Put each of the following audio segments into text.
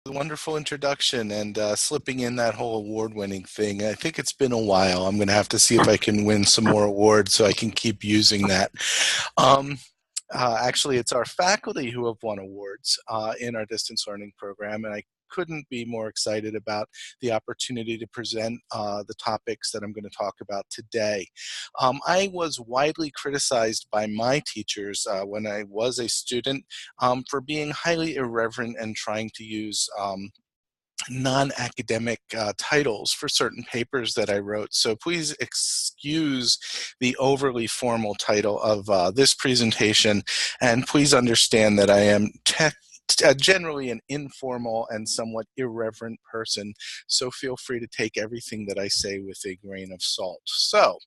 Wonderful introduction and slipping in that whole award-winning thing. I think it's been a while. I'm going to have to see if I can win some more awards so I can keep using that. Um, Actually, it's our faculty who have won awards in our distance learning program, and I couldn't be more excited about the opportunity to present the topics that I'm going to talk about today. I was widely criticized by my teachers when I was a student for being highly irreverent and trying to use non-academic titles for certain papers that I wrote. So please excuse the overly formal title of this presentation, and please understand that I am generally an informal and somewhat irreverent person, so feel free to take everything that I say with a grain of salt. So,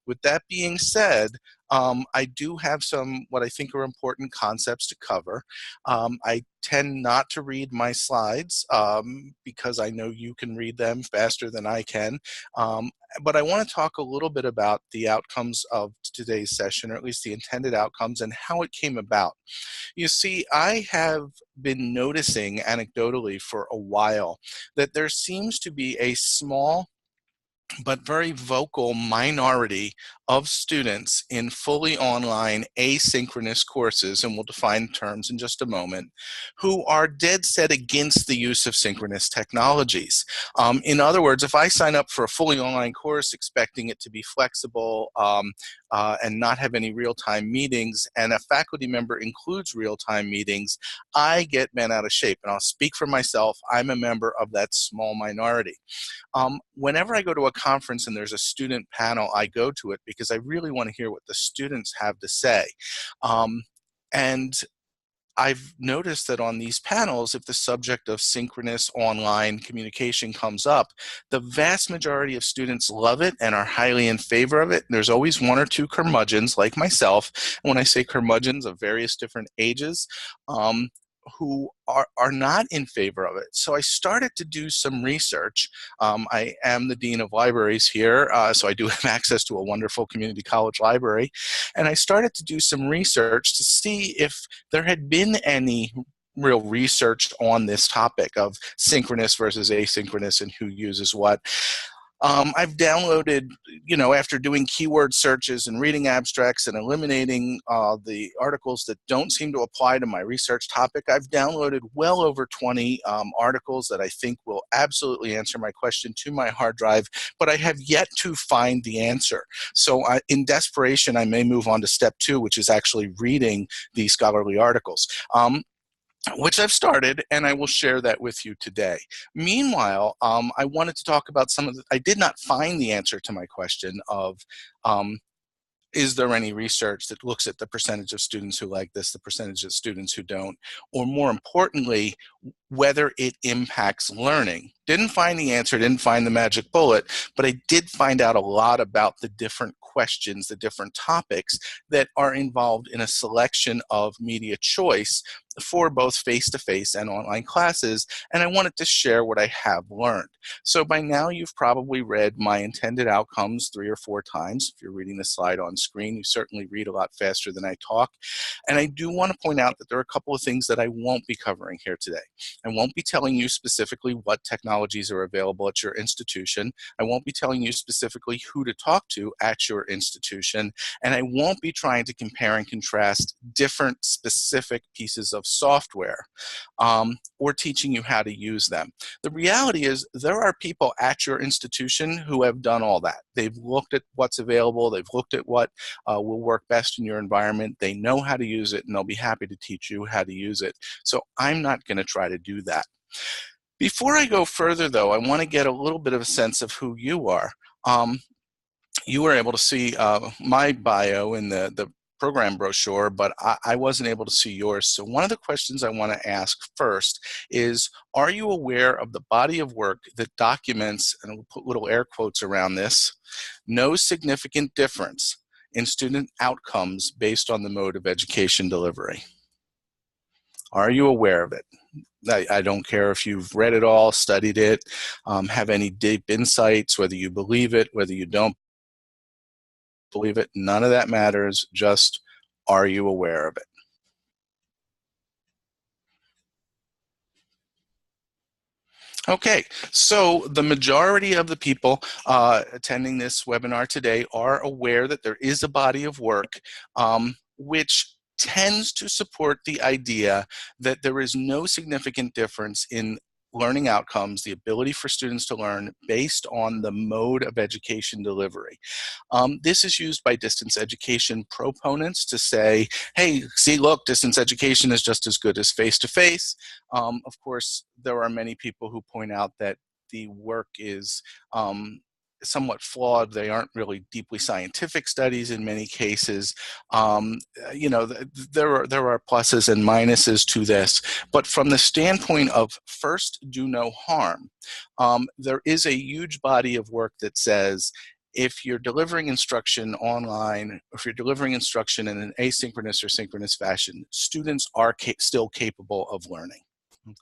with that being said, I do have some what I think are important concepts to cover. I tend not to read my slides because I know you can read them faster than I can. But I want to talk a little bit about the outcomes of today's session, or at least the intended outcomes, and how it came about. You see, I have been noticing anecdotally for a while that there seems to be a small but very vocal minority of students in fully online asynchronous courses, and we'll define terms in just a moment, who are dead set against the use of synchronous technologies. In other words, if I sign up for a fully online course expecting it to be flexible and not have any real-time meetings, and a faculty member includes real-time meetings, I get bent out of shape. And I'll speak for myself, I'm a member of that small minority. Whenever I go to a conference and there's a student panel, I go to it because I really want to hear what the students have to say. And I've noticed that on these panels, if the subject of synchronous online communication comes up, the vast majority of students love it and are highly in favor of it. There's always one or two curmudgeons like myself. And when I say curmudgeons of various different ages, who are not in favor of it. So I started to do some research. I am the Dean of Libraries here, so I do have access to a wonderful community college library. And I started to do some research to see if there had been any real research on this topic of synchronous versus asynchronous and who uses what. I've downloaded, after doing keyword searches and reading abstracts and eliminating the articles that don't seem to apply to my research topic, I've downloaded well over 20 articles that I think will absolutely answer my question to my hard drive, but I have yet to find the answer. So in desperation, I may move on to step 2, which is actually reading these scholarly articles. Which I've started, and I will share that with you today. Meanwhile, I wanted to talk about I did not find the answer to my question of, is there any research that looks at the percentage of students who like this, the percentage of students who don't, or more importantly, whether it impacts learning. Didn't find the answer, didn't find the magic bullet, but I did find out a lot about the different questions, the different topics that are involved in a selection of media choice for both face-to-face and online classes, and I wanted to share what I have learned. So by now you've probably read my intended outcomes 3 or 4 times. If you're reading the slide on screen, you certainly read a lot faster than I talk. And I do want to point out that there are a couple of things that I won't be covering here today. I won't be telling you specifically what technologies are available at your institution. I won't be telling you specifically who to talk to at your institution. And I won't be trying to compare and contrast different specific pieces of software or teaching you how to use them. The reality is there are people at your institution who have done all that. They've looked at what's available. They've looked at what will work best in your environment. They know how to use it, and they'll be happy to teach you how to use it. So I'm not going to try to do that. Before I go further, though, I want to get a little bit of a sense of who you are. You were able to see my bio in the program brochure, but I wasn't able to see yours. So one of the questions I want to ask first is, are you aware of the body of work that documents, and we'll put little air quotes around this, no significant difference in student outcomes based on the mode of education delivery? Are you aware of it? I don't care if you've read it all, studied it, have any deep insights, whether you believe it, whether you don't believe it, none of that matters. Just, are you aware of it? Okay, so the majority of the people attending this webinar today are aware that there is a body of work which tends to support the idea that there is no significant difference in learning outcomes, the ability for students to learn based on the mode of education delivery. This is used by distance education proponents to say, hey, see, look, distance education is just as good as face-to-face. Of course, there are many people who point out that the work is somewhat flawed. They aren't really deeply scientific studies in many cases. You know, there are pluses and minuses to this, but from the standpoint of first, do no harm, there is a huge body of work that says if you're delivering instruction online, if you're delivering instruction in an asynchronous or synchronous fashion, students are still capable of learning.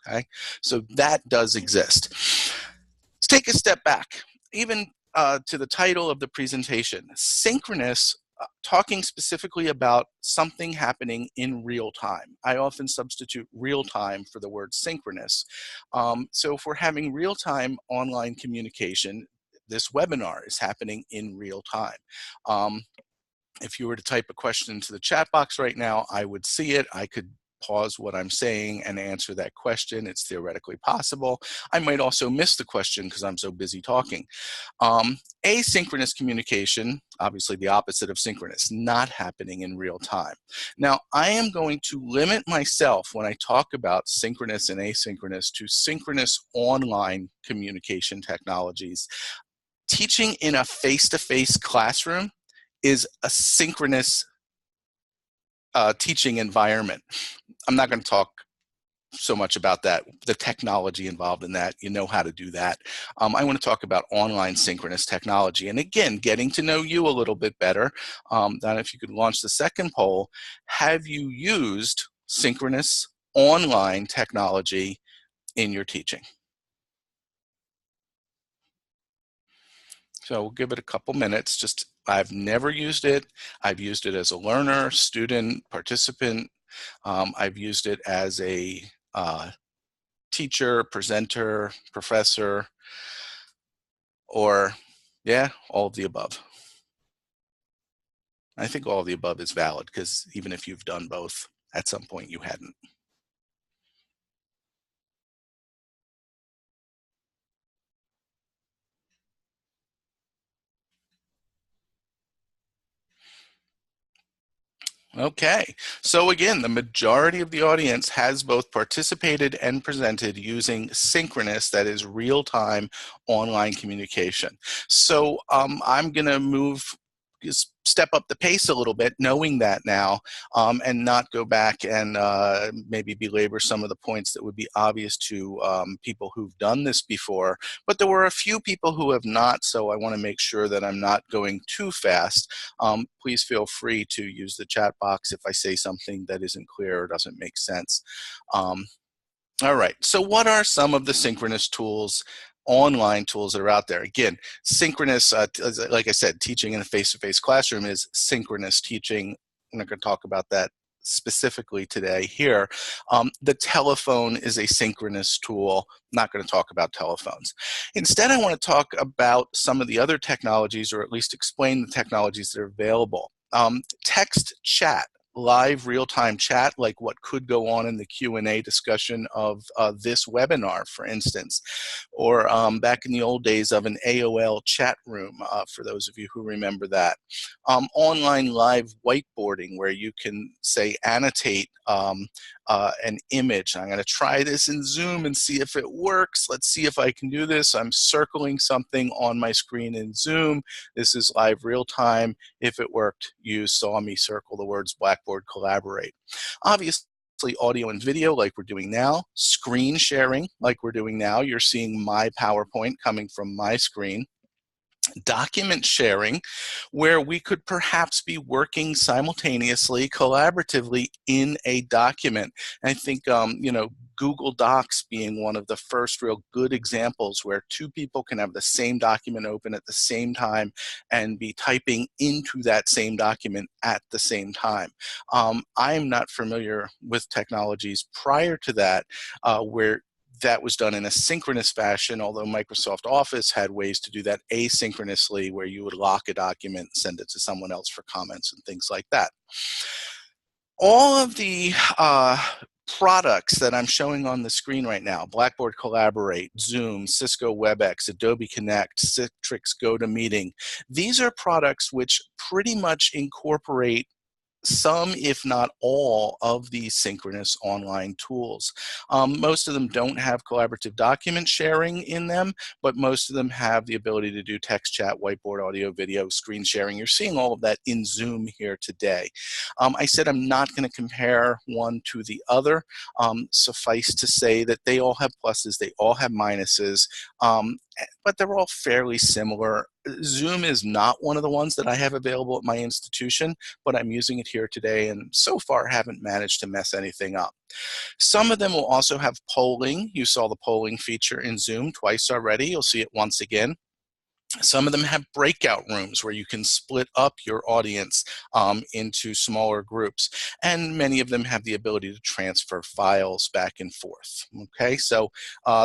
Okay, so that does exist. Let's take a step back, even to the title of the presentation, Synchronous, talking specifically about something happening in real time. I often substitute real time for the word synchronous. So if we're having real-time online communication, this webinar is happening in real time. If you were to type a question into the chat box right now, I would see it. I could pause what I'm saying and answer that question. It's theoretically possible. I might also miss the question because I'm so busy talking. Asynchronous communication, obviously the opposite of synchronous, not happening in real time. Now, I am going to limit myself when I talk about synchronous and asynchronous to synchronous online communication technologies. Teaching in a face-to-face classroom is a synchronous teaching environment. I'm not going to talk so much about that, the technology involved in that. You know how to do that. I want to talk about online synchronous technology. And again, getting to know you a little bit better. Then if you could launch the second poll, have you used synchronous online technology in your teaching? So we'll give it a couple minutes. Just, I've never used it. I've used it as a learner, student, participant. I've used it as a teacher, presenter, professor, or yeah, all of the above. I think all of the above is valid because even if you've done both, at some point you hadn't. Okay, so again, the majority of the audience has both participated and presented using synchronous, that is real-time online communication. So I'm gonna step up the pace a little bit, knowing that now, and not go back and maybe belabor some of the points that would be obvious to people who've done this before. But there were a few people who have not, so I want to make sure that I'm not going too fast. Please feel free to use the chat box if I say something that isn't clear or doesn't make sense. All right, so what are some of the synchronous tools, online tools that are out there? Again, synchronous, like I said, teaching in a face-to-face classroom is synchronous teaching. I'm not going to talk about that specifically today here. The telephone is a synchronous tool. I'm not going to talk about telephones. Instead, I want to talk about some of the other technologies, or at least explain the technologies that are available. Text chat, live real-time chat, like what could go on in the Q&A discussion of this webinar, for instance, or back in the old days of an AOL chat room, for those of you who remember that. Online live whiteboarding, where you can, say, annotate an image. I'm going to try this in Zoom and see if it works. Let's see if I can do this. I'm circling something on my screen in Zoom. This is live real time. If it worked, you saw me circle the words Blackboard Collaborate. Obviously, audio and video like we're doing now, screen sharing like we're doing now. You're seeing my PowerPoint coming from my screen. Document sharing, where we could perhaps be working simultaneously, collaboratively in a document. And I think, you know, Google Docs being one of the first real good examples where two people can have the same document open at the same time and be typing into that same document at the same time. I'm not familiar with technologies prior to that where that was done in a synchronous fashion, although Microsoft Office had ways to do that asynchronously, where you would lock a document and send it to someone else for comments and things like that. All of the products that I'm showing on the screen right now, Blackboard Collaborate, Zoom, Cisco WebEx, Adobe Connect, Citrix GoToMeeting, these are products which pretty much incorporate some, if not all, of these synchronous online tools. Most of them don't have collaborative document sharing in them, but most of them have the ability to do text chat, whiteboard, audio, video, screen sharing. You're seeing all of that in Zoom here today. I said I'm not going to compare one to the other. Suffice to say that they all have pluses, they all have minuses, but they're all fairly similar. Zoom is not one of the ones that I have available at my institution, but I'm using it here today and so far haven't managed to mess anything up. Some of them will also have polling. You saw the polling feature in Zoom twice already. You'll see it once again. Some of them have breakout rooms where you can split up your audience into smaller groups. And many of them have the ability to transfer files back and forth. Okay, so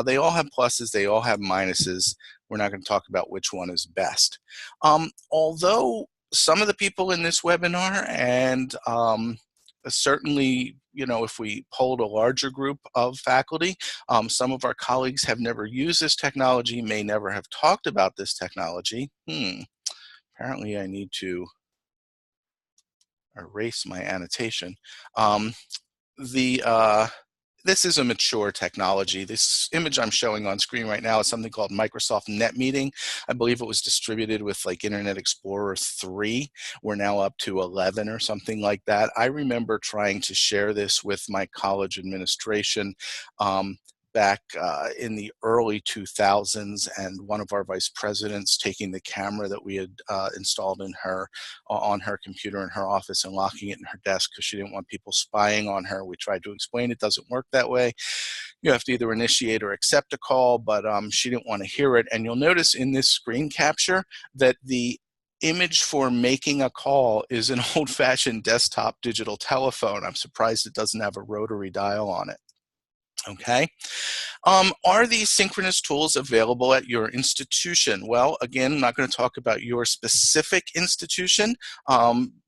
they all have pluses, they all have minuses. We're not going to talk about which one is best. Although some of the people in this webinar, and certainly, you know, if we polled a larger group of faculty, some of our colleagues have never used this technology, may never have talked about this technology. Apparently I need to erase my annotation. This is a mature technology. This image I'm showing on screen right now is something called Microsoft Net Meeting. I believe it was distributed with like Internet Explorer 3. We're now up to 11 or something like that. I remember trying to share this with my college administration back in the early 2000s, and one of our vice presidents taking the camera that we had installed in her on her computer in her office and locking it in her desk because she didn't want people spying on her. We tried to explain it doesn't work that way. You have to either initiate or accept a call, but she didn't want to hear it. And you'll notice in this screen capture that the image for making a call is an old-fashioned desktop digital telephone. I'm surprised it doesn't have a rotary dial on it. Okay. Are these synchronous tools available at your institution? Well, again, I'm not going to talk about your specific institution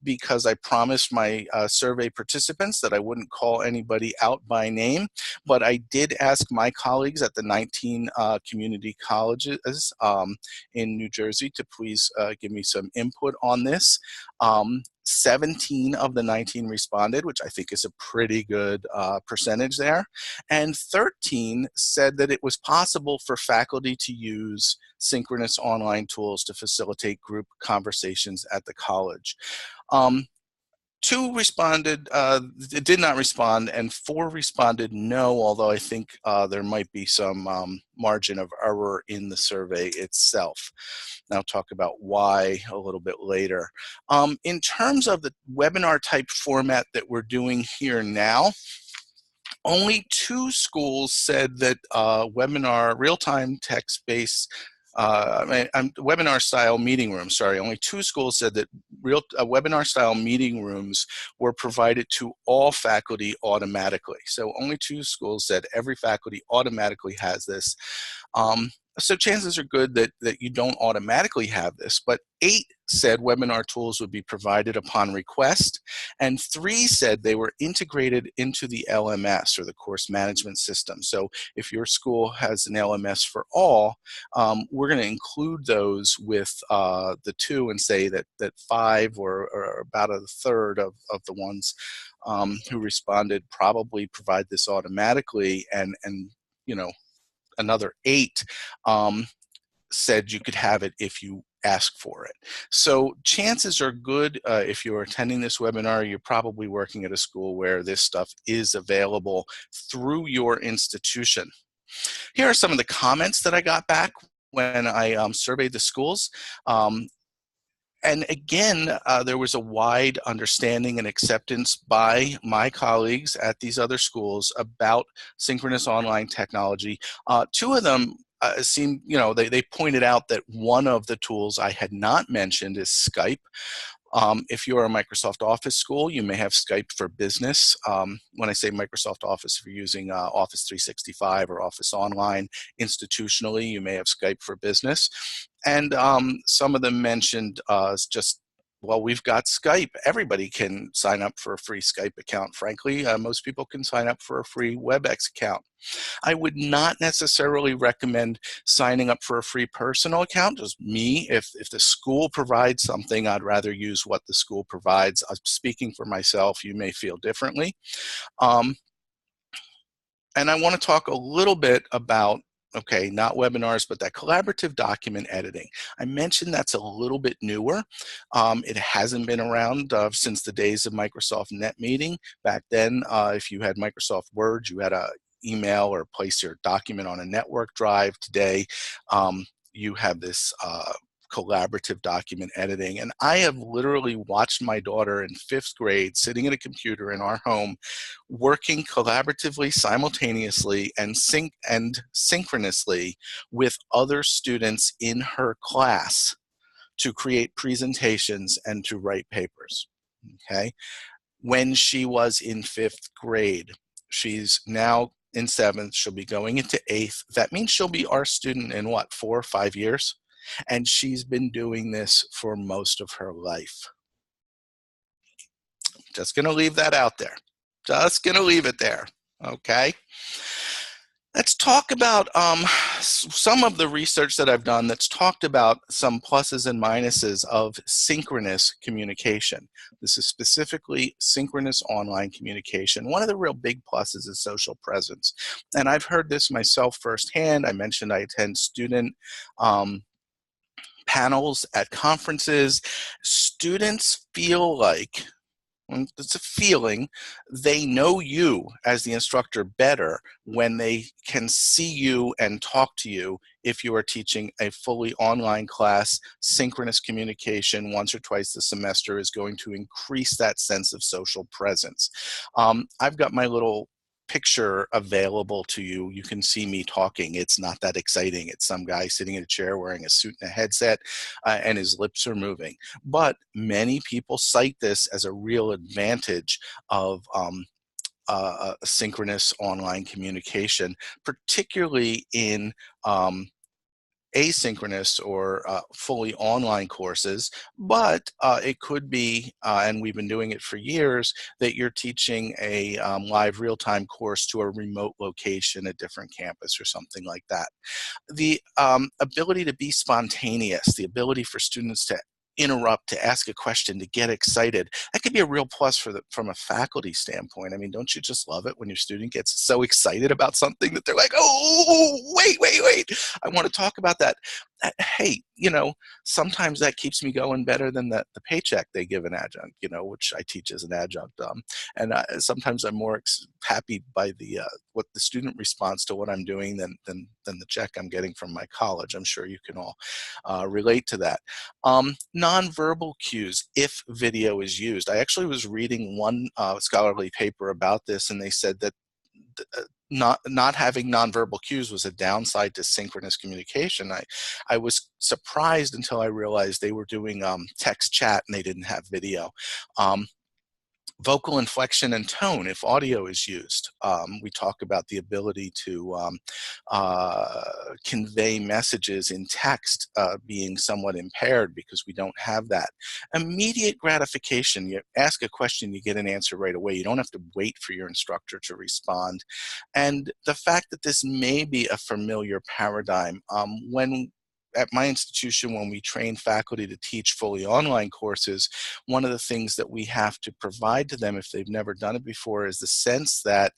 because I promised my survey participants that I wouldn't call anybody out by name, but I did ask my colleagues at the 19 community colleges in New Jersey to please give me some input on this. 17 of the 19 responded, which I think is a pretty good percentage there. And 13 said that it was possible for faculty to use synchronous online tools to facilitate group conversations at the college. 2 responded, did not respond, and 4 responded no, although I think there might be some margin of error in the survey itself. And I'll talk about why a little bit later. In terms of the webinar type format that we're doing here now, only 2 schools said that webinar, real-time text-based webinar style meeting rooms, only 2 schools said that webinar style meeting rooms were provided to all faculty automatically. So only 2 schools said every faculty automatically has this. So chances are good that you don't automatically have this, but 8 said webinar tools would be provided upon request, and 3 said they were integrated into the LMS, or the course management system. So if your school has an LMS for all, we're going to include those with the 2 and say that 5 or about a third of the ones who responded probably provide this automatically, and you know, another 8 said you could have it if you ask for it. So chances are good if you're attending this webinar, you're probably working at a school where this stuff is available through your institution. Here are some of the comments that I got back when I surveyed the schools. And again, there was a wide understanding and acceptance by my colleagues at these other schools about synchronous online technology. 2 of them seemed, they pointed out that one of the tools I had not mentioned is Skype. If you're a Microsoft Office school, you may have Skype for Business. When I say Microsoft Office, if you're using Office 365 or Office Online institutionally, you may have Skype for Business. And some of them mentioned just, well, we've got Skype. Everybody can sign up for a free Skype account, frankly. Most people can sign up for a free WebEx account. I would not necessarily recommend signing up for a free personal account. Just me, if the school provides something, I'd rather use what the school provides. Speaking for myself, you may feel differently. And I want to talk a little bit about, okay, not webinars, but that collaborative document editing. I mentioned that's a little bit newer. It hasn't been around since the days of Microsoft Net Meeting. Back then, if you had Microsoft Word, you had a email or place your document on a network drive. Today, you have this collaborative document editing. And I have literally watched my daughter in 5th grade sitting at a computer in our home, working collaboratively, simultaneously, and synchronously with other students in her class to create presentations and to write papers, okay? When she was in 5th grade, she's now in 7th, she'll be going into 8th. That means she'll be our student in what, 4 or 5 years? And she's been doing this for most of her life. Just going to leave that out there. Just going to leave it there, okay? Let's talk about some of the research that I've done that's talked about some pluses and minuses of synchronous communication. This is specifically synchronous online communication. One of the real big pluses is social presence. And I've heard this myself firsthand. I mentioned I attend student panels at conferences. Students feel like, it's a feeling, they know you as the instructor better when they can see you and talk to you. If you are teaching a fully online class, synchronous communication once or twice the semester is going to increase that sense of social presence. I've got my little picture available to you. You can see me talking. It's not that exciting. It's some guy sitting in a chair wearing a suit and a headset, and his lips are moving. But many people cite this as a real advantage of synchronous online communication, particularly in asynchronous or fully online courses, but it could be, and we've been doing it for years, that you're teaching a live real-time course to a remote location, a different campus or something like that. The ability to be spontaneous, the ability for students to interrupt, to ask a question, to get excited, that could be a real plus from a faculty standpoint. I mean, don't you just love it when your student gets so excited about something that they're like, oh, wait, I want to talk about that. Hey, you know, sometimes that keeps me going better than the paycheck they give an adjunct, you know, which I teach as an adjunct. And sometimes I'm more happy by the what the student responds to what I'm doing than the check I'm getting from my college. I'm sure you can all relate to that. Nonverbal cues, if video is used. I actually was reading one scholarly paper about this, and they said that not having nonverbal cues was a downside to synchronous communication. I was surprised until I realized they were doing text chat and they didn't have video. Vocal inflection and tone, if audio is used. We talk about the ability to convey messages in text being somewhat impaired because we don't have that. Immediate gratification, you ask a question, you get an answer right away. You don't have to wait for your instructor to respond. And the fact that this may be a familiar paradigm, at my institution, when we train faculty to teach fully online courses, one of the things that we have to provide to them if they've never done it before is the sense that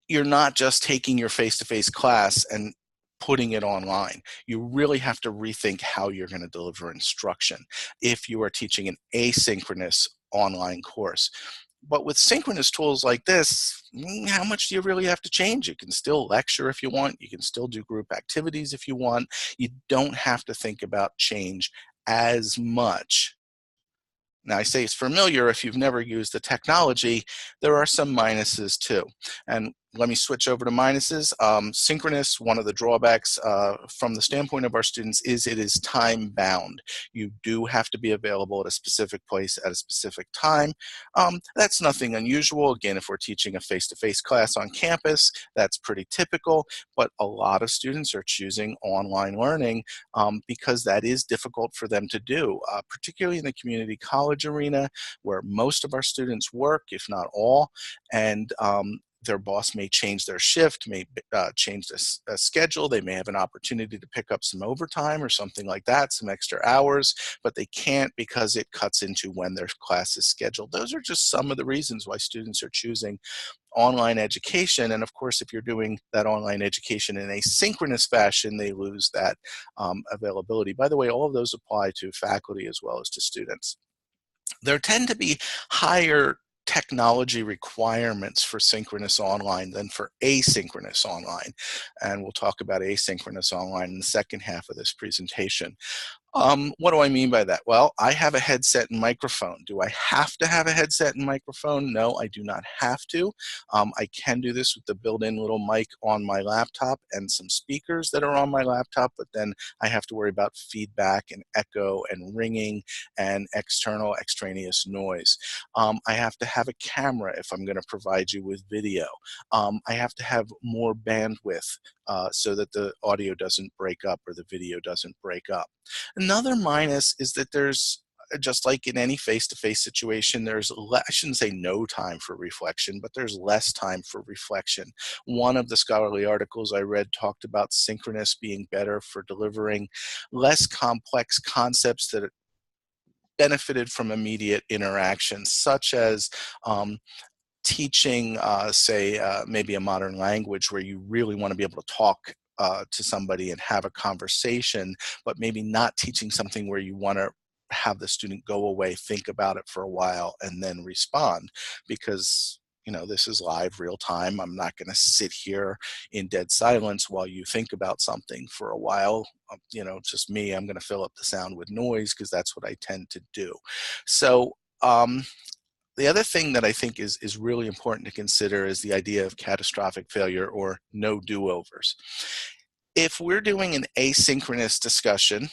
you're not just taking your face-to-face class and putting it online. You really have to rethink how you're going to deliver instruction if you are teaching an asynchronous online course. But with synchronous tools like this, how much do you really have to change? You can still lecture if you want. You can still do group activities if you want. You don't have to think about change as much. Now, I say it's familiar if you've never used the technology. There are some minuses too. And let me switch over to minuses. Synchronous, one of the drawbacks from the standpoint of our students is it is time bound. You do have to be available at a specific place at a specific time. That's nothing unusual. Again, if we're teaching a face-to-face class on campus, that's pretty typical, but a lot of students are choosing online learning because that is difficult for them to do, particularly in the community college arena where most of our students work, if not all, and their boss may change their shift, may change the schedule. They may have an opportunity to pick up some overtime or something like that, some extra hours, but they can't because it cuts into when their class is scheduled. Those are just some of the reasons why students are choosing online education. And of course, if you're doing that online education in a synchronous fashion, they lose that availability. By the way, all of those apply to faculty as well as to students. There tend to be higher technology requirements for synchronous online than for asynchronous online. And we'll talk about asynchronous online in the second half of this presentation. What do I mean by that? Well, I have a headset and microphone. Do I have to have a headset and microphone? No, I do not have to. I can do this with the built-in little mic on my laptop and some speakers that are on my laptop, but then I have to worry about feedback and echo and ringing and external extraneous noise. I have to have a camera if I'm going to provide you with video. I have to have more bandwidth so that the audio doesn't break up or the video doesn't break up. Another minus is that there's, just like in any face-to-face situation, there's, I shouldn't say no time for reflection, but there's less time for reflection. One of the scholarly articles I read talked about synchronous being better for delivering less complex concepts that benefited from immediate interaction, such as teaching, say, maybe a modern language where you really want to be able to talk to somebody and have a conversation, but maybe not teaching something where you want to have the student go away, think about it for a while, and then respond. Because, you know, this is live, real time. I'm not going to sit here in dead silence while you think about something for a while. You know, just me, I'm going to fill up the sound with noise because that's what I tend to do. So, the other thing that I think is really important to consider is the idea of catastrophic failure or no do-overs. If we're doing an asynchronous discussion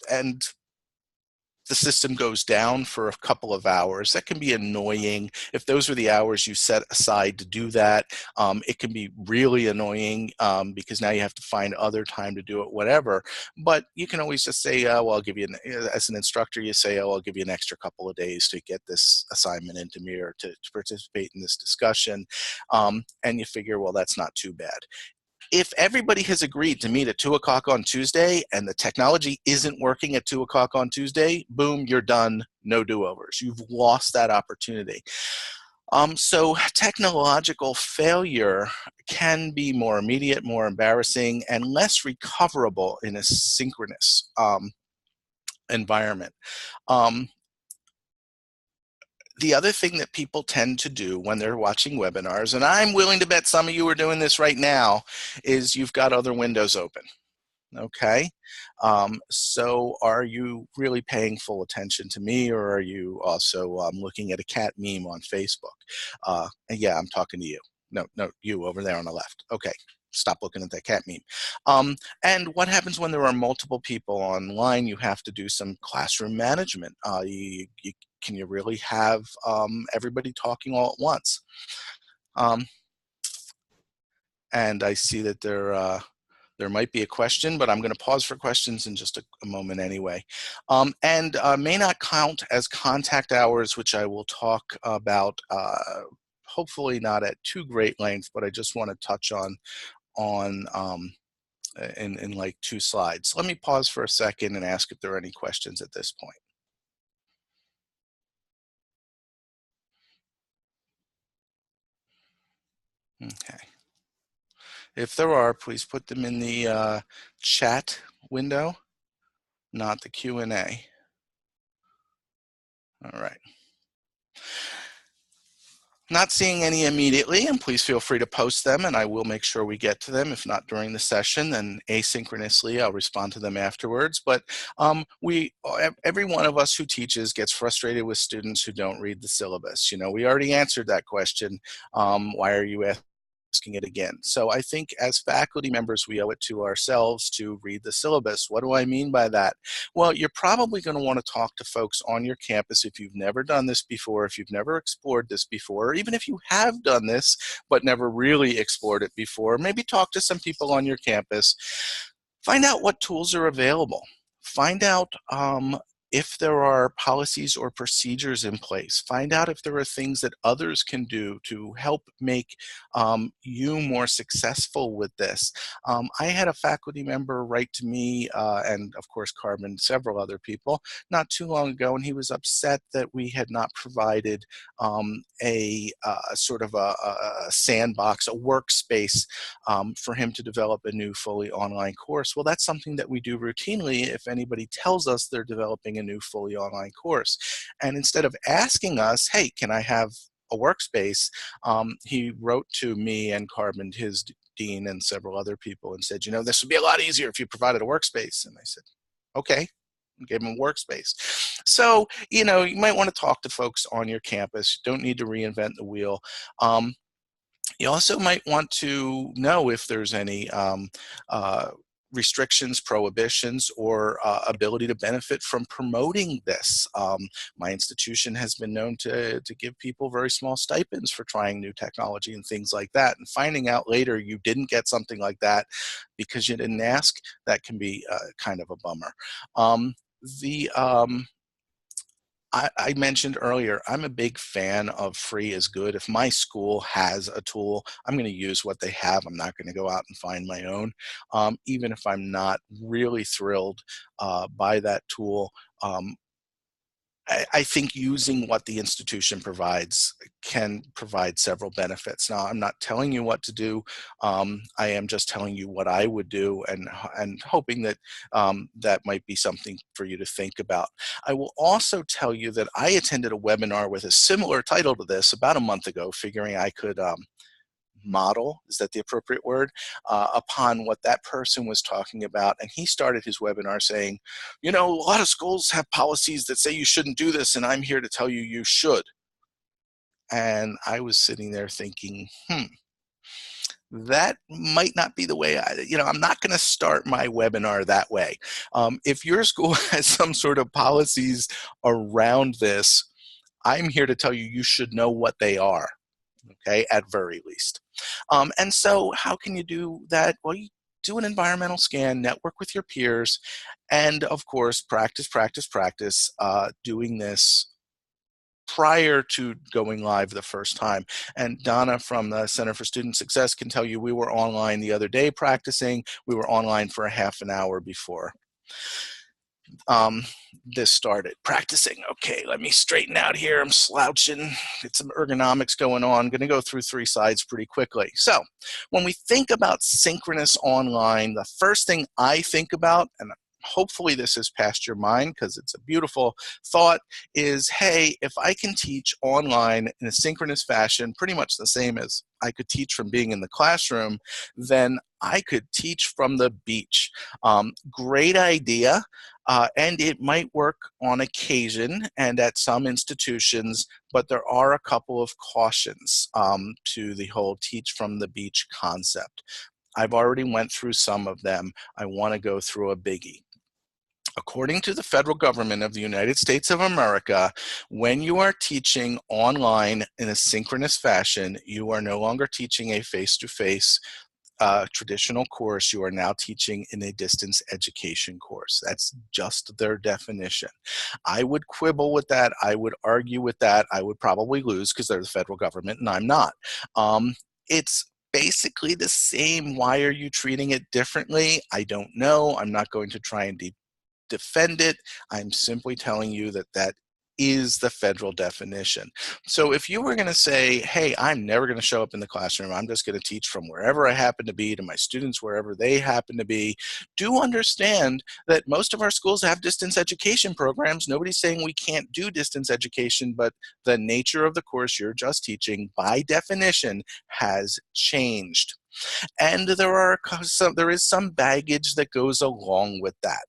and the system goes down for a couple of hours, that can be annoying. If those are the hours you set aside to do that, it can be really annoying because now you have to find other time to do it, whatever. But you can always just say, well, I'll give you, as an instructor, you say, oh, I'll give you an extra couple of days to get this assignment into me or to participate in this discussion. And you figure, well, that's not too bad. If everybody has agreed to meet at 2 o'clock on Tuesday and the technology isn't working at 2 o'clock on Tuesday, boom, you're done, no do-overs. You've lost that opportunity. So technological failure can be more immediate, more embarrassing, and less recoverable in a synchronous environment. The other thing that people tend to do when they're watching webinars, and I'm willing to bet some of you are doing this right now, is you've got other windows open. Okay, so are you really paying full attention to me, or are you also looking at a cat meme on Facebook? And yeah, I'm talking to you. No, you over there on the left. Okay, stop looking at that cat meme. And what happens when there are multiple people online? You have to do some classroom management. Can you really have everybody talking all at once? And I see that there might be a question, but I'm going to pause for questions in just a moment anyway. And may not count as contact hours, which I will talk about, hopefully not at too great length, but I just want to touch on in like 2 slides. Let me pause for a second and ask if there are any questions at this point. Okay. If there are, please put them in the chat window, not the Q&A. All right. Not seeing any immediately, and please feel free to post them and I will make sure we get to them. If not during the session, then asynchronously I'll respond to them afterwards. But every one of us who teaches gets frustrated with students who don't read the syllabus. You know, we already answered that question. Why are you asking it again? So I think as faculty members, we owe it to ourselves to read the syllabus. What do I mean by that? Well, you're probably going to want to talk to folks on your campus if you've never done this before, if you've never explored this before, or even if you have done this but never really explored it before. Maybe talk to some people on your campus. Find out what tools are available. Find out if there are policies or procedures in place. Find out if there are things that others can do to help make you more successful with this. I had a faculty member write to me, and of course Carmen, several other people, not too long ago, and he was upset that we had not provided a sort of a sandbox, a workspace for him to develop a new fully online course. Well, that's something that we do routinely if anybody tells us they're developing a new fully online course. And instead of asking us, hey, can I have a workspace, he wrote to me and Carmen, his dean, and several other people and said, you know, this would be a lot easier if you provided a workspace. And I said, okay. Gave them a workspace. So, you know, you might want to talk to folks on your campus. You don't need to reinvent the wheel. You also might want to know if there's any restrictions, prohibitions, or ability to benefit from promoting this. My institution has been known to give people very small stipends for trying new technology and things like that. And finding out later you didn't get something like that because you didn't ask, that can be kind of a bummer. I mentioned earlier, I'm a big fan of free is good. If my school has a tool, I'm going to use what they have. I'm not going to go out and find my own, even if I'm not really thrilled by that tool. I think using what the institution provides can provide several benefits. Now, I'm not telling you what to do. I am just telling you what I would do, and hoping that that might be something for you to think about. I will also tell you that I attended a webinar with a similar title to this about a month ago, figuring I could model, is that the appropriate word, upon what that person was talking about. And he started his webinar saying, you know, a lot of schools have policies that say you shouldn't do this, and I'm here to tell you you should. And I was sitting there thinking, that might not be the way I'm not going to start my webinar that way. If your school has some sort of policies around this, I'm here to tell you you should know what they are. Okay, at very least. And so how can you do that? Well, you do an environmental scan, network with your peers, and of course, practice, doing this prior to going live the first time. And Donna from the Center for Student Success can tell you we were online the other day practicing. We were online for a half an hour before this started. Practicing. Okay, let me straighten out here. I'm slouching. Get some ergonomics going on. I'm going to go through 3 slides pretty quickly. So when we think about synchronous online, the first thing I think about, and hopefully this has passed your mind because it's a beautiful thought, is, hey, if I can teach online in a synchronous fashion, pretty much the same as I could teach from being in the classroom, then I could teach from the beach. Great idea. And it might work on occasion and at some institutions, but there are a couple of cautions to the whole teach from the beach concept. I've already went through some of them. I want to go through a biggie. According to the federal government of the United States of America, when you are teaching online in a synchronous fashion, you are no longer teaching a face-to-face traditional course. You are now teaching in a distance education course. That's just their definition. I would quibble with that. I would argue with that. I would probably lose because they're the federal government and I'm not. It's basically the same. Why are you treating it differently? I don't know. I'm not going to try and defend it. I'm simply telling you that is the federal definition. So if you were going to say, hey, I'm never going to show up in the classroom, I'm just going to teach from wherever I happen to be to my students wherever they happen to be, do understand that most of our schools have distance education programs. Nobody's saying we can't do distance education, but the nature of the course you're just teaching, by definition, has changed. And there is some baggage that goes along with that.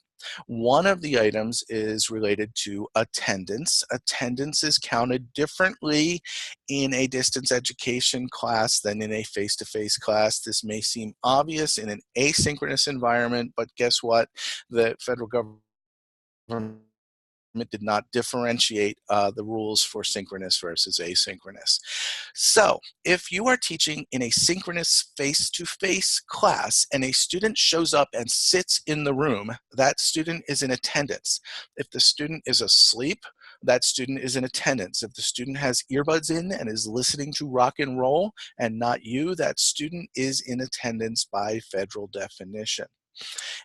One of the items is related to attendance. Attendance is counted differently in a distance education class than in a face-to-face class. This may seem obvious in an asynchronous environment, but guess what? The federal government did not differentiate the rules for synchronous versus asynchronous. So if you are teaching in a synchronous face-to-face class and a student shows up and sits in the room, that student is in attendance. If the student is asleep, that student is in attendance. If the student has earbuds in and is listening to rock and roll and not you, that student is in attendance by federal definition.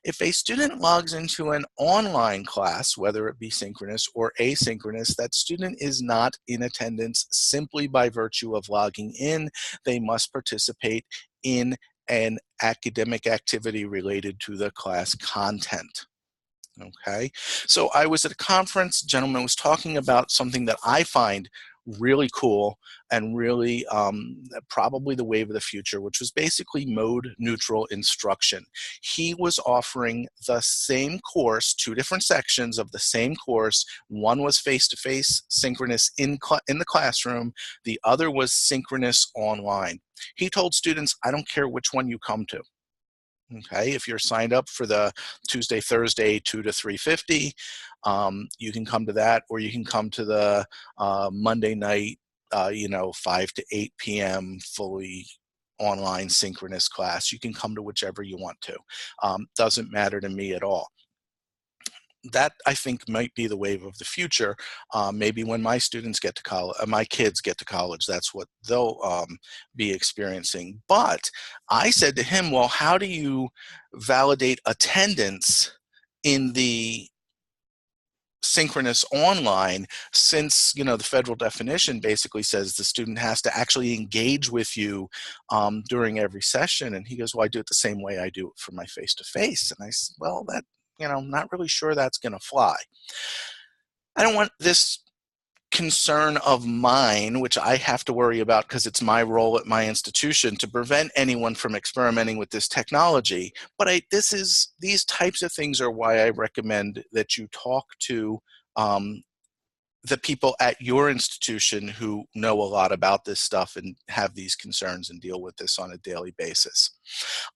If a student logs into an online class, whether it be synchronous or asynchronous, that student is not in attendance simply by virtue of logging in. They must participate in an academic activity related to the class content. Okay, so I was at a conference, a gentleman was talking about something that I find really cool and really probably the wave of the future, which was basically mode neutral instruction. He was offering the same course, two different sections of the same course. One was face-to-face synchronous in the classroom. The other was synchronous online. He told students, I don't care which one you come to. Okay, if you're signed up for the Tuesday, Thursday, 2 to 3:50, you can come to that, or you can come to the Monday night, 5 to 8 p.m. fully online synchronous class. You can come to whichever you want to. Doesn't matter to me at all. That, I think, might be the wave of the future. Maybe when my students get to college, my kids get to college, that's what they'll be experiencing. But I said to him, well, how do you validate attendance in the synchronous online, since the federal definition basically says the student has to actually engage with you during every session? And he goes, well, I do it the same way I do it for my face-to-face. And I said, well, that, not really sure that's going to fly. I don't want this concern of mine, which I have to worry about because it's my role at my institution, to prevent anyone from experimenting with this technology. But these types of things are why I recommend that you talk to the people at your institution who know a lot about this stuff and have these concerns and deal with this on a daily basis.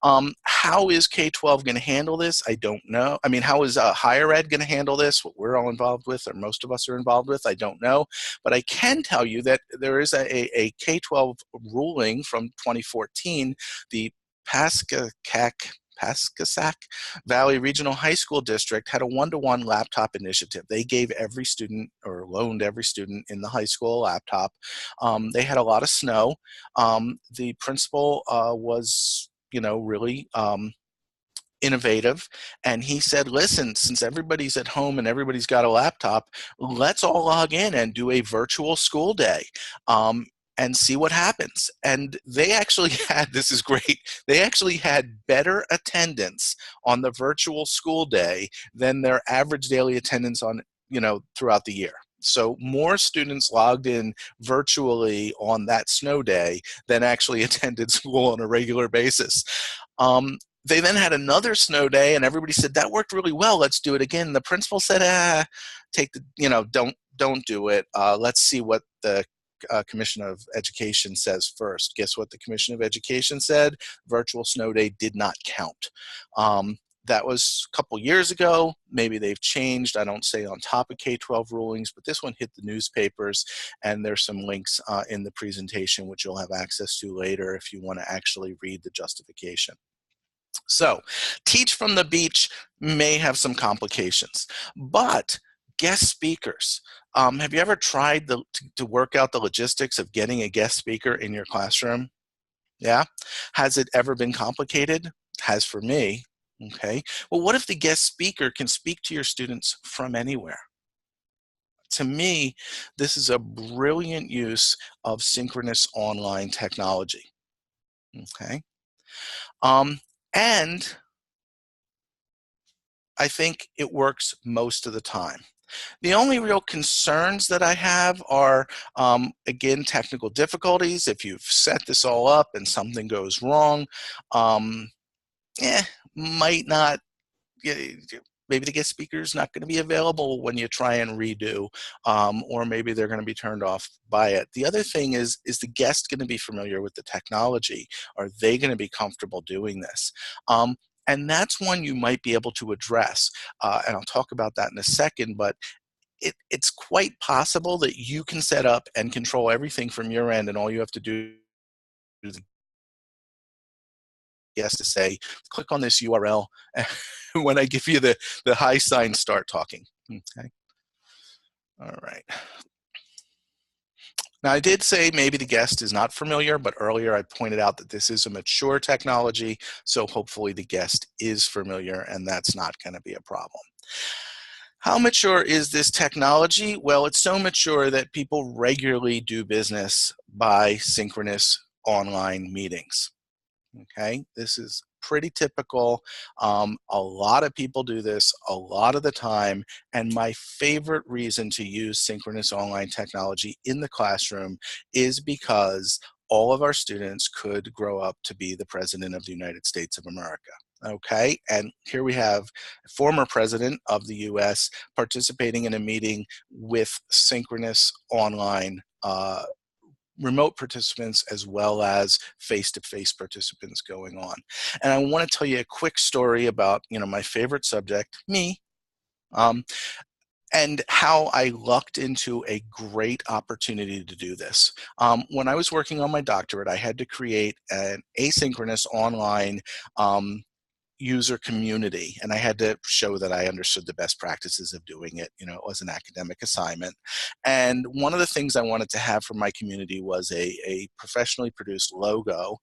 How is K-12 going to handle this? I don't know. I mean, how is higher ed going to handle this? What we're all involved with, or most of us are involved with, I don't know. But I can tell you that there is a K-12 ruling from 2014, the Pascasac Valley Regional High School District had a one-to-one laptop initiative. They gave every student, or loaned every student in the high school a laptop. They had a lot of snow. The principal was, really innovative, and he said, listen, since everybody's at home and everybody's got a laptop, let's all log in and do a virtual school day. And see what happens. And they actually had, this is great, they actually had better attendance on the virtual school day than their average daily attendance on, throughout the year. So more students logged in virtually on that snow day than actually attended school on a regular basis. They then had another snow day, and everybody said, that worked really well, let's do it again. The principal said, don't do it. Let's see what the Commission of Education says first. Guess what the Commission of Education said? Virtual snow day did not count. That was a couple years ago. Maybe they've changed. I don't say on top of K-12 rulings, but this one hit the newspapers, and there's some links in the presentation which you'll have access to later if you want to actually read the justification. So, teach from the beach may have some complications, but guest speakers. Have you ever tried to work out the logistics of getting a guest speaker in your classroom? Yeah? Has it ever been complicated? Has for me. Okay. Well, what if the guest speaker can speak to your students from anywhere? to me, this is a brilliant use of synchronous online technology. Okay. Um, and I think it works most of the time. The only real concerns that I have are, again, technical difficulties. If you've set this all up and something goes wrong, um, might not, maybe the guest speaker is not going to be available when you try and redo, or maybe they're going to be turned off by it. The other thing is the guest going to be familiar with the technology? Are they going to be comfortable doing this? And that's one you might be able to address. And I'll talk about that in a second, but it's quite possible that you can set up and control everything from your end, and all you have to do is the guest to say, click on this URL when I give you the high sign, start talking. Okay. All right. Now, I did say maybe the guest is not familiar, but earlier I pointed out that this is a mature technology, so hopefully the guest is familiar, and that's not going to be a problem. How mature is this technology? Well, it's so mature that people regularly do business by synchronous online meetings. Okay, this is pretty typical. A lot of people do this a lot of the time, and my favorite reason to use synchronous online technology in the classroom is because all of our students could grow up to be the President of the United States of America. Okay, and here we have a former president of the US participating in a meeting with synchronous online remote participants as well as face-to-face participants going on. And I want to tell you a quick story about, my favorite subject, me, um, and how I lucked into a great opportunity to do this. When I was working on my doctorate, I had to create an asynchronous online user community, and I had to show that I understood the best practices of doing it. It was an academic assignment. And one of the things I wanted to have for my community was a professionally produced logo.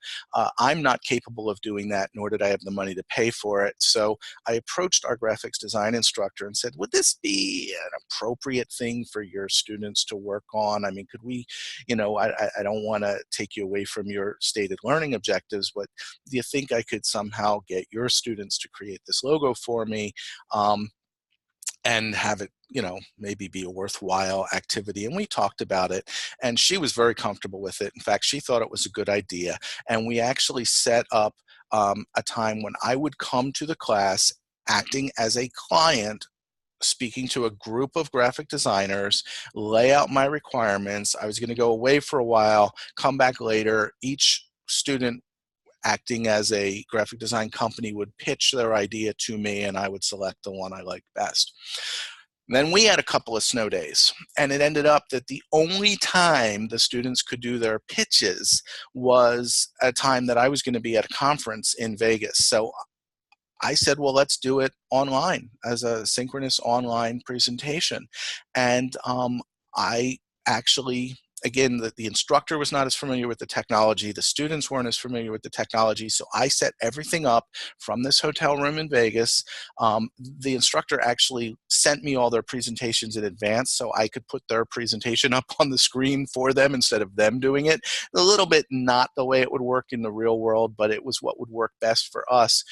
I'm not capable of doing that, nor did I have the money to pay for it. So I approached our graphics design instructor and said, would this be an appropriate thing for your students to work on? I mean, could we, I don't want to take you away from your stated learning objectives, but do you think I could somehow get your students to create this logo for me, and have it, maybe be a worthwhile activity? And we talked about it, and she was very comfortable with it. In fact, she thought it was a good idea. And we actually set up a time when I would come to the class acting as a client, speaking to a group of graphic designers, lay out my requirements. I was going to go away for a while, come back later. Each student acting as a graphic design company would pitch their idea to me, and I would select the one I liked best. Then we had a couple of snow days, and it ended up that the only time the students could do their pitches was a time that I was going to be at a conference in Vegas. So I said, well, let's do it online as a synchronous online presentation. And I actually, again, the instructor was not as familiar with the technology. The students weren't as familiar with the technology. So I set everything up from this hotel room in Vegas. The instructor actually sent me all their presentations in advance so I could put their presentation up on the screen for them instead of them doing it. A little bit not the way it would work in the real world, but it was what would work best for us.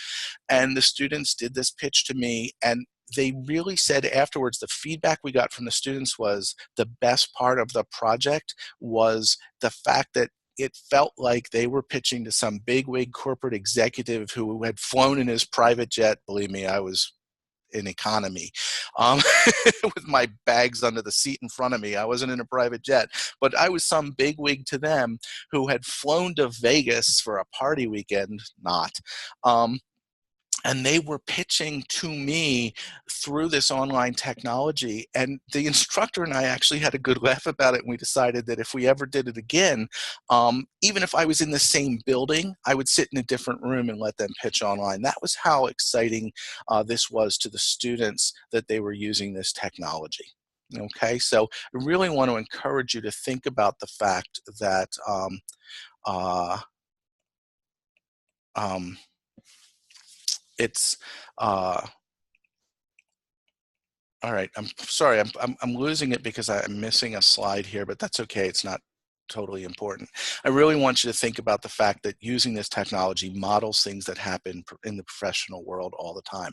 And the students did this pitch to me, and they really said afterwards, the feedback we got from the students was the best part of the project was the fact that it felt like they were pitching to some bigwig corporate executive who had flown in his private jet. Believe me, I was in economy, with my bags under the seat in front of me. I wasn't in a private jet, but I was some bigwig to them who had flown to Vegas for a party weekend, not. And they were pitching to me through this online technology. And the instructor and I actually had a good laugh about it. And we decided that if we ever did it again, even if I was in the same building, I would sit in a different room and let them pitch online. That was how exciting this was to the students, that they were using this technology. Okay, so I really want to encourage you to think about the fact that uh, um, it's All right, I'm sorry, I'm losing it because I'm missing a slide here, but that's okay. It's not totally important. I really want you to think about the fact that using this technology models things that happen in the professional world all the time.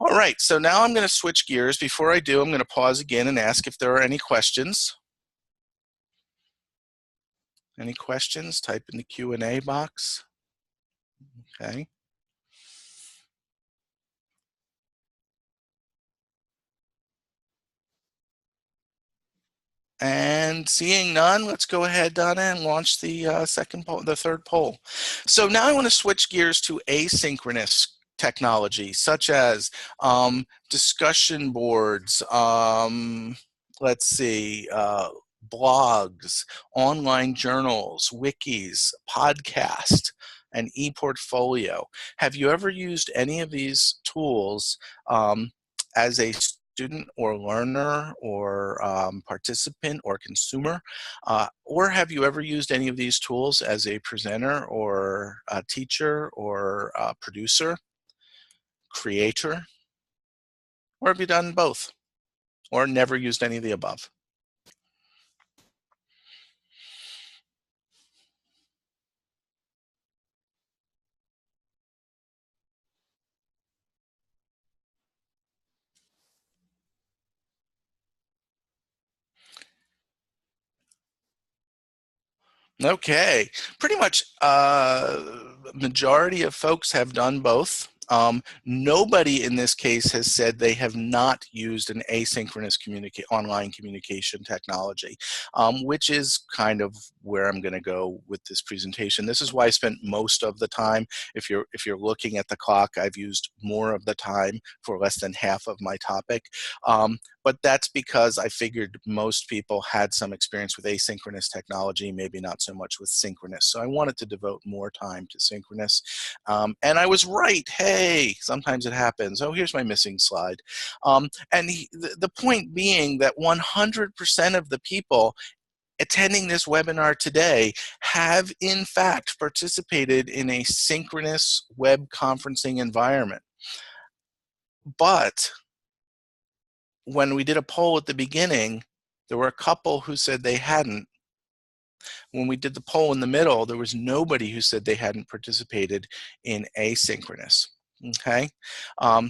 All right, so now I'm going to switch gears. Before I do, I'm going to pause again and ask if there are any questions. Any questions? Type in the Q&A box. Okay. And seeing none, let's go ahead, Donna, and launch the the third poll. So now I want to switch gears to asynchronous technology, such as discussion boards, let's see, blogs, online journals, wikis, podcast, and e-portfolio. Have you ever used any of these tools as a student or learner or participant or consumer? Or have you ever used any of these tools as a presenter or a teacher or a producer, creator? Or have you done both? Or never used any of the above? Okay, pretty much majority of folks have done both. Nobody in this case has said they have not used an asynchronous online communication technology, which is kind of where I'm going to go with this presentation. This is why I spent most of the time. If you're looking at the clock, I've used more of the time for less than half of my topic. But that's because I figured most people had some experience with asynchronous technology, maybe not so much with synchronous. So I wanted to devote more time to synchronous. And I was right. Hey, sometimes it happens. Oh, here's my missing slide. The point being that 100% of the people attending this webinar today have in fact participated in a synchronous web conferencing environment. But when we did a poll at the beginning, there were a couple who said they hadn't. When we did the poll in the middle, there was nobody who said they hadn't participated in asynchronous. Okay,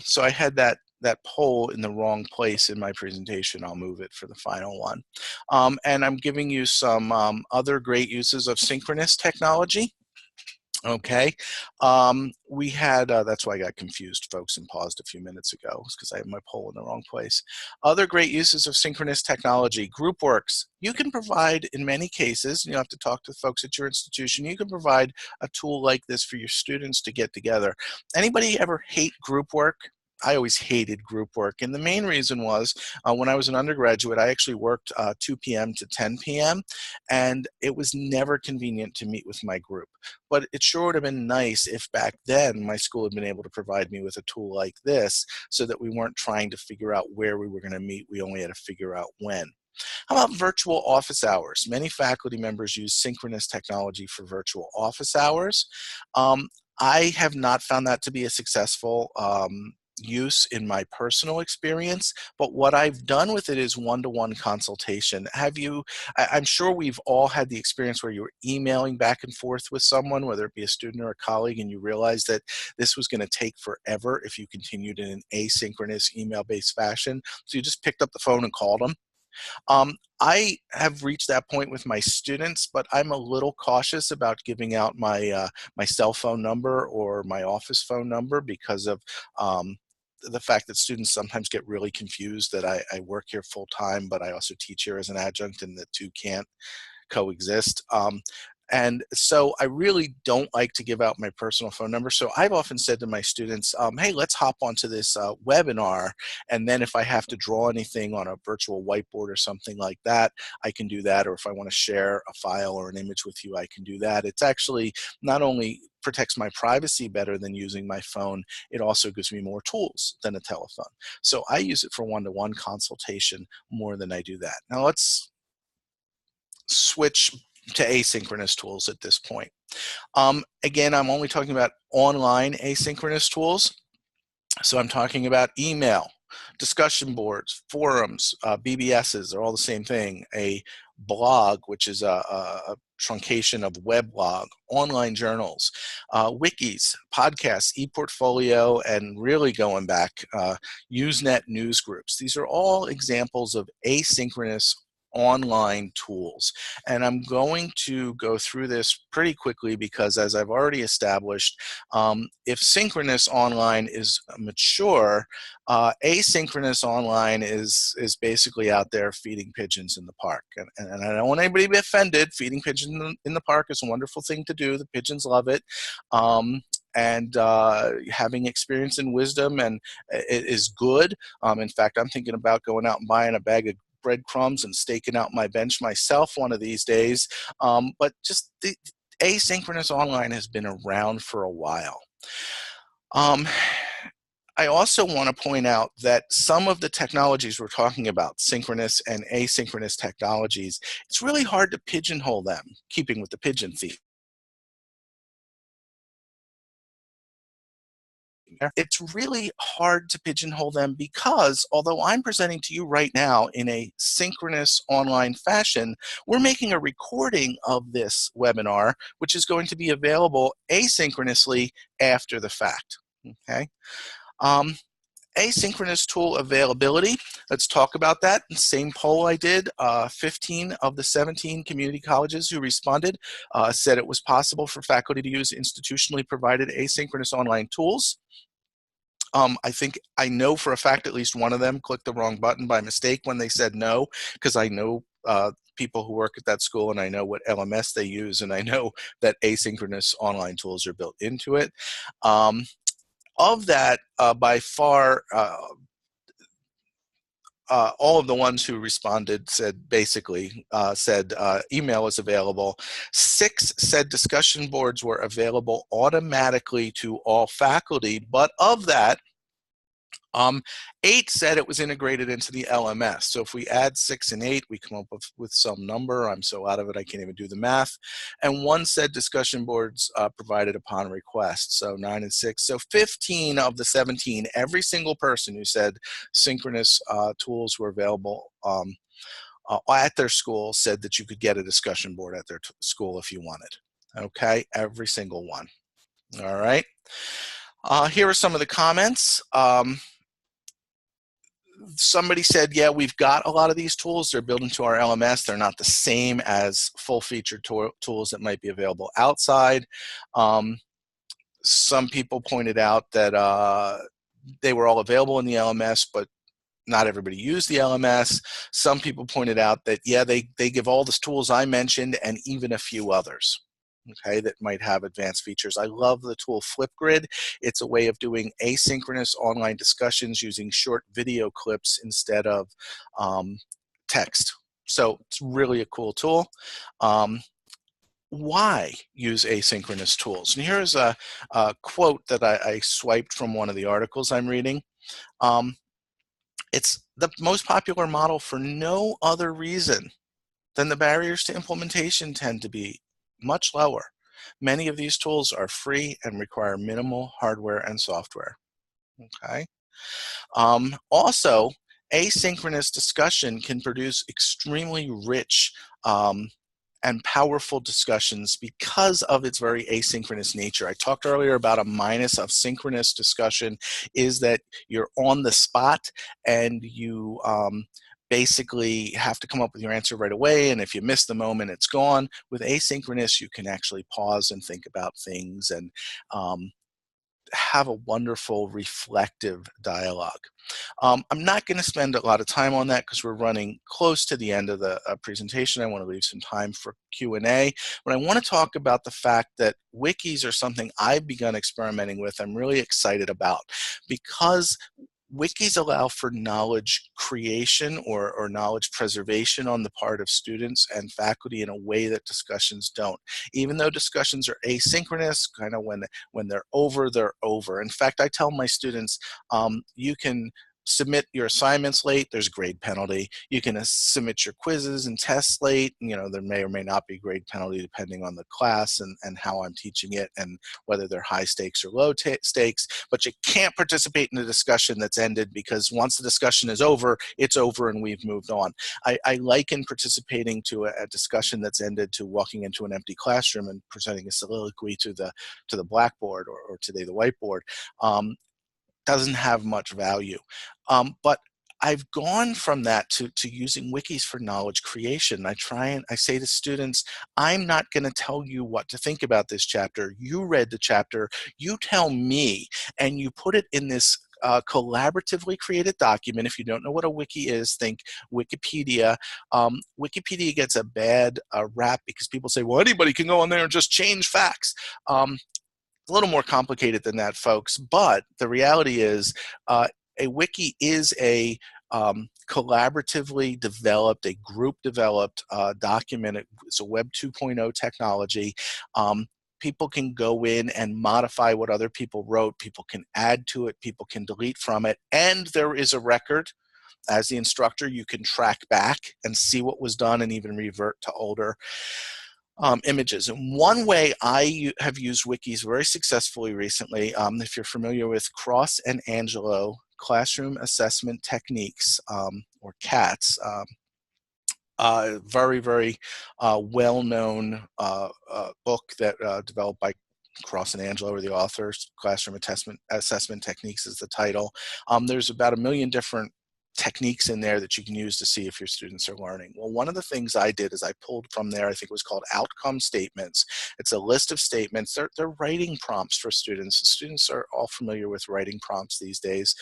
so I had that poll in the wrong place in my presentation. I'll move it for the final one. And I'm giving you some other great uses of synchronous technology. Okay, we had, that's why I got confused, folks, and paused a few minutes ago, because I had my poll in the wrong place. Other great uses of synchronous technology, group works. You can provide, in many cases, you have to talk to folks at your institution, you can provide a tool like this for your students to get together. Anybody ever hate group work? I always hated group work, and the main reason was when I was an undergraduate, I actually worked 2 p.m. to 10 p.m., and it was never convenient to meet with my group. But it sure would have been nice if back then my school had been able to provide me with a tool like this so that we weren't trying to figure out where we were going to meet, we only had to figure out when. How about virtual office hours? Many faculty members use synchronous technology for virtual office hours. I have not found that to be a successful use in my personal experience, but what I've done with it is one-to-one consultation. I'm sure we've all had the experience where you're emailing back and forth with someone, whether it be a student or a colleague, and you realize that this was going to take forever if you continued in an asynchronous email-based fashion. So you just picked up the phone and called them. I have reached that point with my students, but I'm a little cautious about giving out my my cell phone number or my office phone number because of the fact that students sometimes get really confused that I work here full time, but I also teach here as an adjunct, and the two can't coexist. And so I really don't like to give out my personal phone number. So I've often said to my students, hey, let's hop onto this webinar. And then if I have to draw anything on a virtual whiteboard or something like that, I can do that. Or if I want to share a file or an image with you, I can do that. It's actually not only protects my privacy better than using my phone, it also gives me more tools than a telephone. So I use it for one-to-one consultation more than I do that. Now let's switch to asynchronous tools at this point. Again, I'm only talking about online asynchronous tools. So I'm talking about email, discussion boards, forums, BBSs are all the same thing. A blog, which is a truncation of weblog, online journals, wikis, podcasts, ePortfolio, and really going back, Usenet news groups. These are all examples of asynchronous online tools. And I'm going to go through this pretty quickly because, as I've already established, if synchronous online is mature, asynchronous online is basically out there feeding pigeons in the park. And I don't want anybody to be offended. Feeding pigeons in the park is a wonderful thing to do. The pigeons love it. And having experience and wisdom and it is good. In fact, I'm thinking about going out and buying a bag of breadcrumbs and staking out my bench myself one of these days. But just the asynchronous online has been around for a while. I also want to point out that some of the technologies we're talking about, synchronous and asynchronous technologies, it's really hard to pigeonhole them, keeping with the pigeon theme. It's really hard to pigeonhole them because although I'm presenting to you right now in a synchronous online fashion, we're making a recording of this webinar, which is going to be available asynchronously after the fact. Okay. Asynchronous tool availability. Let's talk about that. Same poll I did, 15 of the 17 community colleges who responded said it was possible for faculty to use institutionally provided asynchronous online tools. I think I know for a fact at least one of them clicked the wrong button by mistake when they said no, because I know people who work at that school and I know what LMS they use and I know that asynchronous online tools are built into it. Of that, by far, all of the ones who responded said basically said email is available. 6 said discussion boards were available automatically to all faculty, but of that, 8 said it was integrated into the LMS. So if we add 6 and 8, we come up with some number. I'm so out of it, I can't even do the math. And 1 said discussion boards provided upon request. So 9 and 6. So 15 of the 17, every single person who said synchronous tools were available at their school said that you could get a discussion board at their school if you wanted. Okay, every single one. All right. Here are some of the comments. Somebody said, yeah, we've got a lot of these tools. They're built into our LMS. They're not the same as full-featured tools that might be available outside. Some people pointed out that they were all available in the LMS, but not everybody used the LMS. Some people pointed out that, yeah, they give all the tools I mentioned and even a few others. Okay, that might have advanced features. I love the tool Flipgrid. It's a way of doing asynchronous online discussions using short video clips instead of text. So it's really a cool tool. Why use asynchronous tools? And here's a quote that I swiped from one of the articles I'm reading. It's the most popular model for no other reason than the barriers to implementation tend to be much lower. Many of these tools are free and require minimal hardware and software. Okay. Also, asynchronous discussion can produce extremely rich and powerful discussions because of its very asynchronous nature. I talked earlier about a minus of synchronous discussion is that you're on the spot and you basically have to come up with your answer right away, and if you miss the moment, it's gone. With asynchronous, you can actually pause and think about things and have a wonderful reflective dialogue. I'm not going to spend a lot of time on that because we're running close to the end of the presentation. I want to leave some time for Q&A, but I want to talk about the fact that wikis are something I've begun experimenting with. I'm really excited about because wikis allow for knowledge creation or knowledge preservation on the part of students and faculty in a way that discussions don't. Even though discussions are asynchronous, kind of when they're over, they're over. In fact, I tell my students, you can submit your assignments late, there's a grade penalty. You can submit your quizzes and tests late. There may or may not be grade penalty depending on the class and how I'm teaching it and whether they're high stakes or low stakes. But you can't participate in a discussion that's ended, because once the discussion is over, it's over and we've moved on. I liken participating to a discussion that's ended to walking into an empty classroom and presenting a soliloquy to the blackboard or today the whiteboard. Doesn't have much value. But I've gone from that to using wikis for knowledge creation. I say to students, I'm not going to tell you what to think about this chapter. You read the chapter, you tell me, and you put it in this collaboratively created document. If you don't know what a wiki is, think Wikipedia. Wikipedia gets a bad rap because people say, well, anybody can go on there and just change facts. A little more complicated than that, folks, but the reality is a wiki is a collaboratively developed, a group developed document. It's a Web 2.0 technology. People can go in and modify what other people wrote. People can add to it. People can delete from it. And there is a record. As the instructor, you can track back and see what was done and even revert to older images. And one way I have used wikis very successfully recently, if you're familiar with Cross and Angelo Classroom Assessment Techniques, or CATS, very, very well-known book that developed by Cross and Angelo are the authors. Classroom Assessment Techniques is the title. There's about 1 million different techniques in there that you can use to see if your students are learning. Well, one of the things I did is I pulled from there, I think it was called outcome statements. It's a list of statements. They're writing prompts for students. Students are all familiar with writing prompts these days.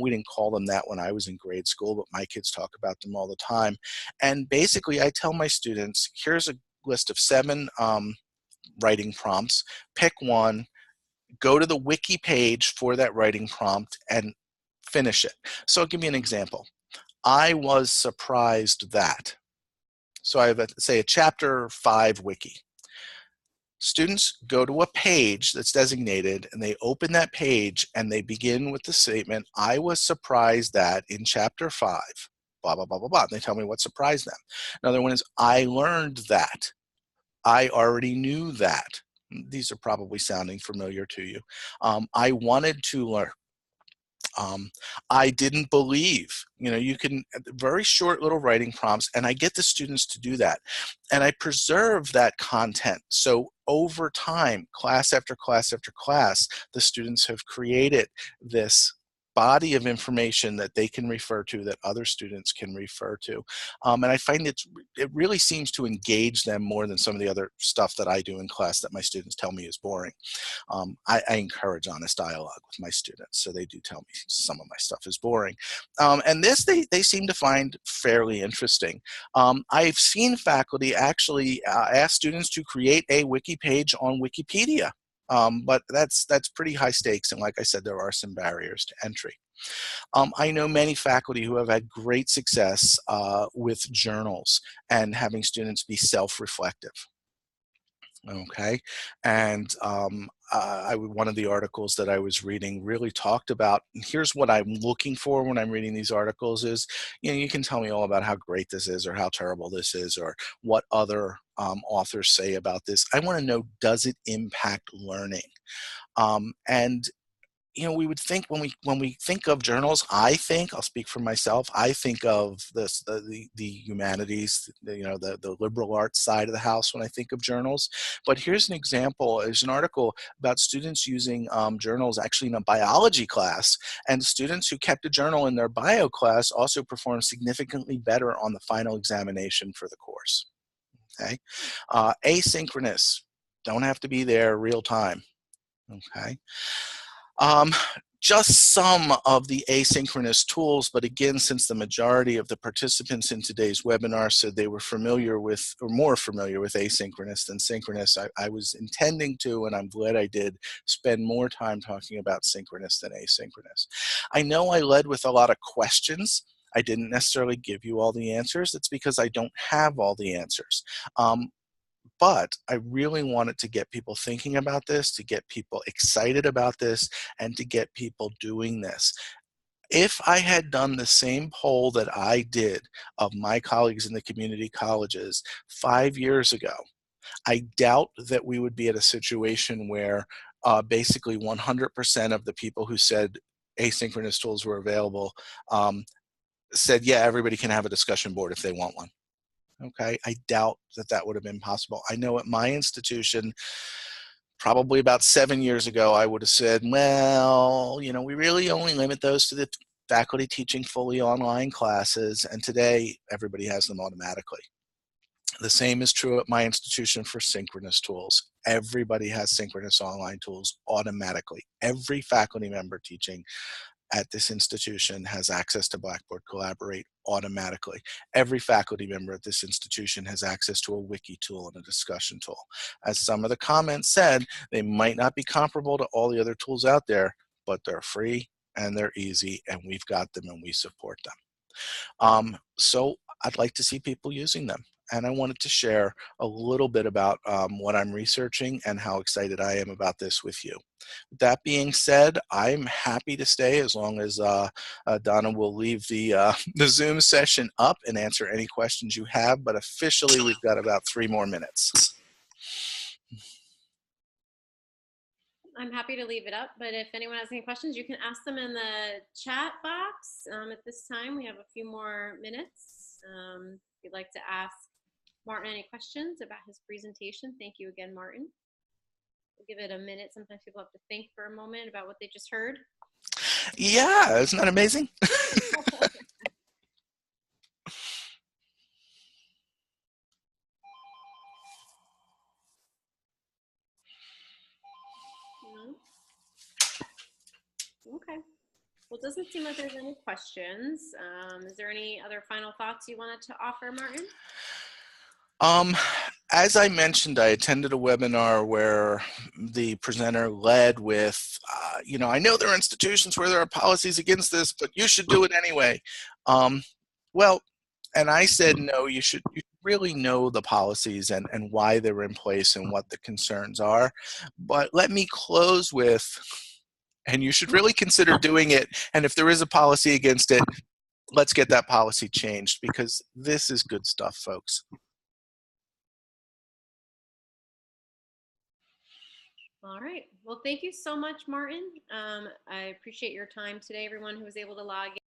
We didn't call them that when I was in grade school, but my kids talk about them all the time. And basically I tell my students, here's a list of 7 writing prompts. Pick one, go to the wiki page for that writing prompt and finish it. So I'll give you an example. I was surprised that. So I have, say, a chapter 5 wiki. Students go to a page that's designated and they open that page and they begin with the statement, I was surprised that in chapter 5, blah, blah, blah, blah, blah. And they tell me what surprised them. Another one is, I learned that. I already knew that. These are probably sounding familiar to you. I wanted to learn. I didn't believe. You can, very short little writing prompts, and I get the students to do that. And I preserve that content. So over time, class after class after class, the students have created this body of information that they can refer to, that other students can refer to. And I find it really seems to engage them more than some of the other stuff that I do in class that my students tell me is boring. I encourage honest dialogue with my students, so they do tell me some of my stuff is boring. And this they seem to find fairly interesting. I've seen faculty actually ask students to create a wiki page on Wikipedia. But that's pretty high stakes, and like I said, there are some barriers to entry. I know many faculty who have had great success with journals and having students be self-reflective. Okay, and one of the articles that I was reading really talked about, here's what I'm looking for when I'm reading these articles is, you can tell me all about how great this is or how terrible this is or what other authors say about this. I want to know, does it impact learning? And we would think when we think of journals, I'll speak for myself, I think of the humanities, the liberal arts side of the house when I think of journals. But here's an example. There's an article about students using journals actually in a biology class, and students who kept a journal in their bio class also performed significantly better on the final examination for the course. Okay, asynchronous, don't have to be there real time. Okay. Just some of the asynchronous tools, but again, since the majority of the participants in today's webinar said they were familiar with, or more familiar with asynchronous than synchronous, I was intending to, and I'm glad I did, spend more time talking about synchronous than asynchronous. I know I led with a lot of questions. I didn't necessarily give you all the answers. It's because I don't have all the answers. But I really wanted to get people thinking about this, to get people excited about this, and to get people doing this. If I had done the same poll that I did of my colleagues in the community colleges 5 years ago, I doubt that we would be at a situation where basically 100% of the people who said asynchronous tools were available said, yeah, everybody can have a discussion board if they want one. Okay, I doubt that that would have been possible. I know at my institution, probably about 7 years ago, I would have said, well, you know, we really only limit those to the faculty teaching fully online classes, and today everybody has them automatically. The same is true at my institution for synchronous tools. Everybody has synchronous online tools automatically. Every faculty member teaching at this institution has access to Blackboard Collaborate automatically. Every faculty member at this institution has access to a wiki tool and a discussion tool. As some of the comments said, they might not be comparable to all the other tools out there, but they're free and they're easy, and we've got them and we support them. So I'd like to see people using them. And I wanted to share a little bit about what I'm researching and how excited I am about this with you. That being said, I'm happy to stay as long as Donna will leave the, the Zoom session up and answer any questions you have, but officially we've got about 3 more minutes. I'm happy to leave it up, but if anyone has any questions, you can ask them in the chat box. At this time, we have a few more minutes. If you'd like to ask Martin any questions about his presentation, thank you again, Martin. We'll give it a minute. Sometimes people have to think for a moment about what they just heard. Yeah, isn't that amazing? Okay. Well, it doesn't seem like there's any questions. Is there any other final thoughts you wanted to offer, Martin? As I mentioned, I attended a webinar where the presenter led with, you know, I know there are institutions where there are policies against this, but you should do it anyway. Well, and I said, no, you should really know the policies and why they're in place and what the concerns are. But let me close with, and you should really consider doing it. And if there is a policy against it, let's get that policy changed, because this is good stuff, folks. All right. Well, thank you so much, Martin. I appreciate your time today, everyone who was able to log in.